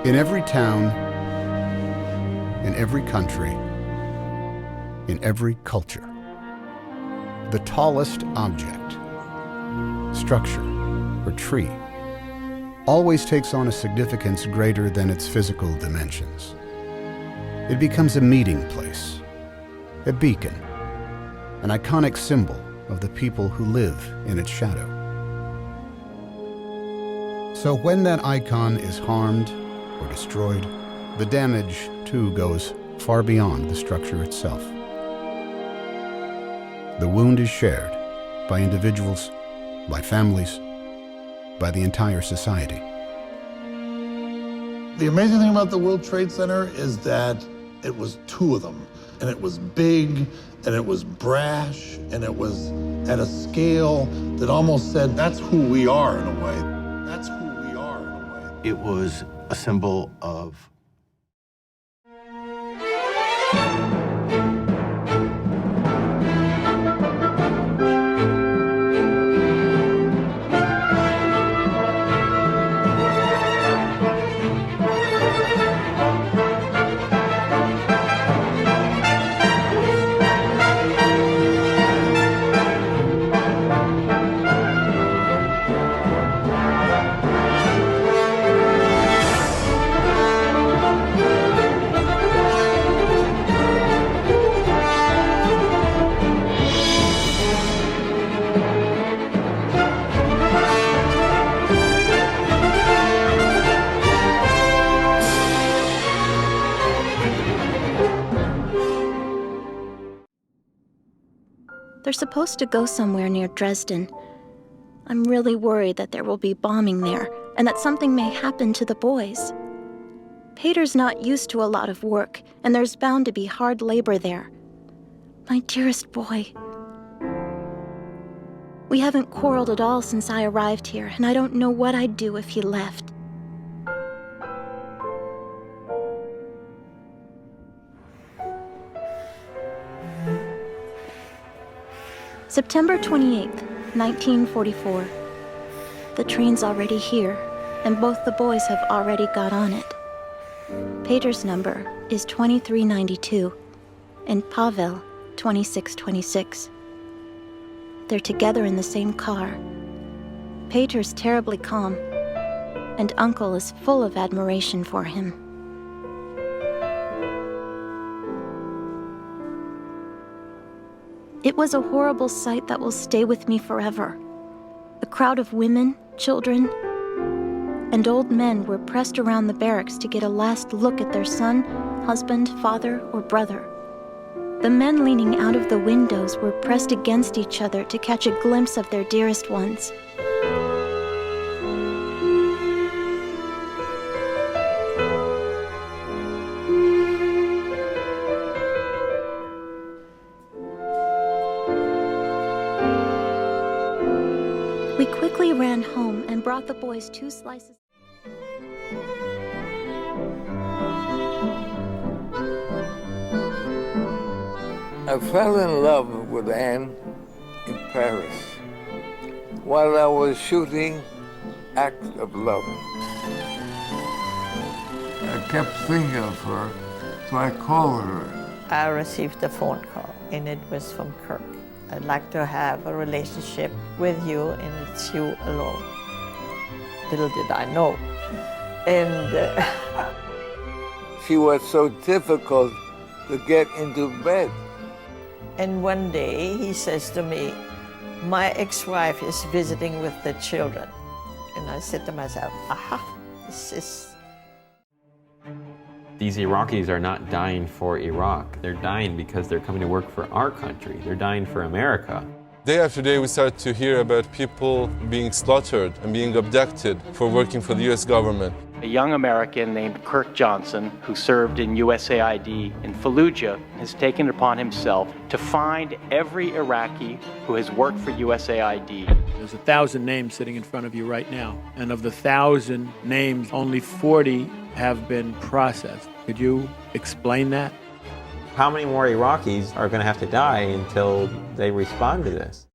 In every town, in every country, in every culture, the tallest object, structure, or tree always takes on a significance greater than its physical dimensions. It becomes a meeting place, a beacon, an iconic symbol of the people who live in its shadow. So when that icon is harmed or destroyed, the damage too goes far beyond the structure itself. The wound is shared by individuals, by families, by the entire society. The amazing thing about the World Trade Center is that it was two of them, and it was big, and it was brash, and it was at a scale that almost said, that's who we are in a way. That's who we are in a way. It was a symbol of They're supposed to go somewhere near Dresden. I'm really worried that there will be bombing there and that something may happen to the boys. Peter's not used to a lot of work, and there's bound to be hard labor there. My dearest boy. We haven't quarreled at all since I arrived here, and I don't know what I'd do if he left. September 28th, 1944. The train's already here, and both the boys have already got on it. Peter's number is 2392, and Pavel 2626. They're together in the same car. Peter's terribly calm, and Uncle is full of admiration for him. It was a horrible sight that will stay with me forever. A crowd of women, children, and old men were pressed around the barracks to get a last look at their son, husband, father, or brother. The men leaning out of the windows were pressed against each other to catch a glimpse of their dearest ones. We quickly ran home and brought the boys 2 slices. I fell in love with Anne in Paris while I was shooting Act of Love. I kept thinking of her, so I called her. I received a phone call, and it was from Kirk. I'd like to have a relationship with you, and it's you alone. Little did I know. And She was so difficult to get into bed. And one day he says to me, my ex-wife is visiting with the children. And I said to myself, aha, this is... These Iraqis are not dying for Iraq. They're dying because they're coming to work for our country. They're dying for America. Day after day, we start to hear about people being slaughtered and being abducted for working for the U.S. government. A young American named Kirk Johnson, who served in USAID in Fallujah, has taken it upon himself to find every Iraqi who has worked for USAID. There's 1,000 names sitting in front of you right now, and of the 1,000 names, only 40 have been processed. Could you explain that? How many more Iraqis are going to have to die until they respond to this?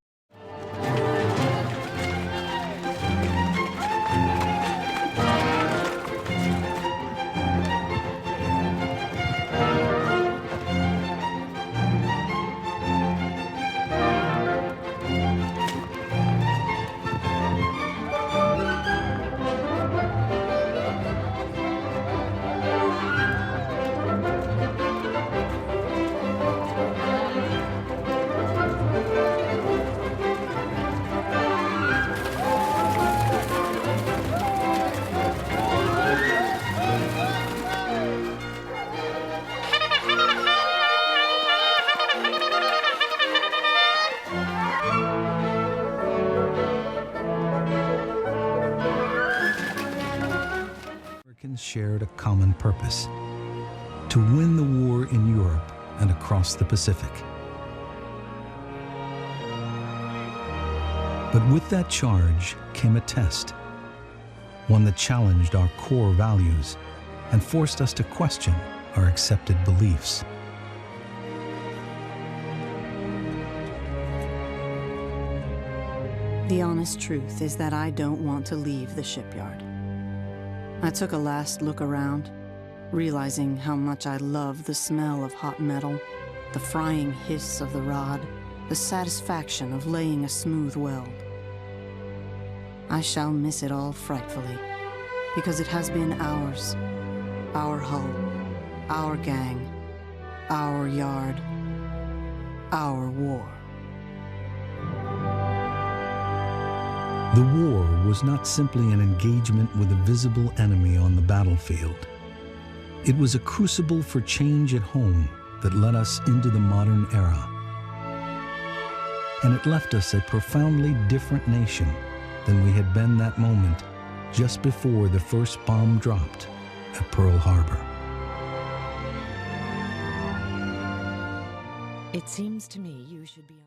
shared a common purpose: to win the war in Europe and across the Pacific. But with that charge came a test, one that challenged our core values and forced us to question our accepted beliefs. The honest truth is that I don't want to leave the shipyard. I took a last look around, realizing how much I love the smell of hot metal, the frying hiss of the rod, the satisfaction of laying a smooth weld. I shall miss it all frightfully, because it has been ours, our hull, our gang, our yard, our war. The war was not simply an engagement with a visible enemy on the battlefield. It was a crucible for change at home that led us into the modern era. And it left us a profoundly different nation than we had been that moment just before the first bomb dropped at Pearl Harbor. It seems to me you should be